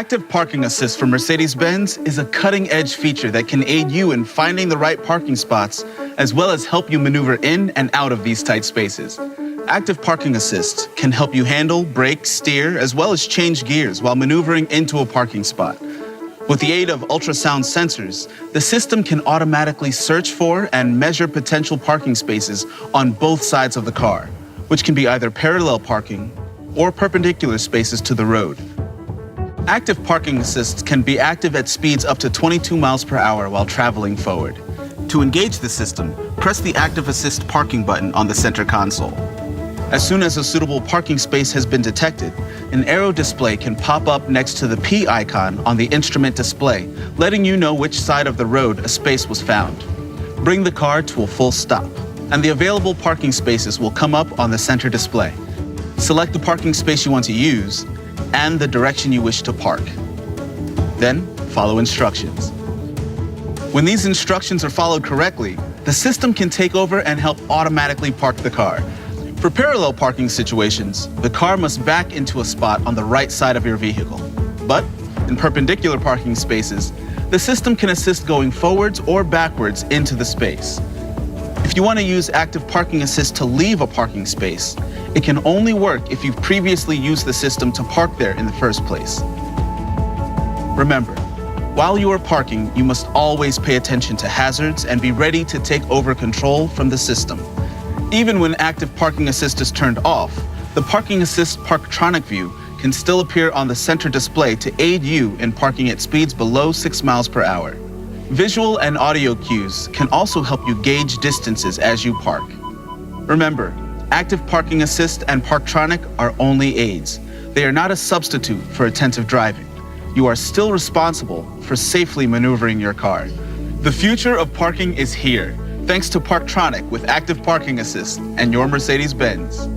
Active Parking Assist from Mercedes-Benz is a cutting-edge feature that can aid you in finding the right parking spots, as well as help you maneuver in and out of these tight spaces. Active Parking Assist can help you handle, brake, steer, as well as change gears while maneuvering into a parking spot. With the aid of ultrasound sensors, the system can automatically search for and measure potential parking spaces on both sides of the car, which can be either parallel parking or perpendicular spaces to the road. Active Parking Assist can be active at speeds up to 22 miles per hour while traveling forward. To engage the system, press the Active Assist parking button on the center console. As soon as a suitable parking space has been detected, an arrow display can pop up next to the P icon on the instrument display, letting you know which side of the road a space was found. Bring the car to a full stop, and the available parking spaces will come up on the center display. Select the parking space you want to use and the direction you wish to park. Then, follow instructions. When these instructions are followed correctly, the system can take over and help automatically park the car. For parallel parking situations, the car must back into a spot on the right side of your vehicle. But in perpendicular parking spaces, the system can assist going forwards or backwards into the space. If you want to use Active Parking Assist to leave a parking space, it can only work if you've previously used the system to park there in the first place. Remember, while you are parking, you must always pay attention to hazards and be ready to take over control from the system. Even when Active Parking Assist is turned off, the Parking Assist Parktronic view can still appear on the center display to aid you in parking at speeds below 6 miles per hour. Visual and audio cues can also help you gauge distances as you park. Remember, Active Parking Assist and Parktronic are only aids. They are not a substitute for attentive driving. You are still responsible for safely maneuvering your car. The future of parking is here, thanks to Parktronic with Active Parking Assist and your Mercedes-Benz.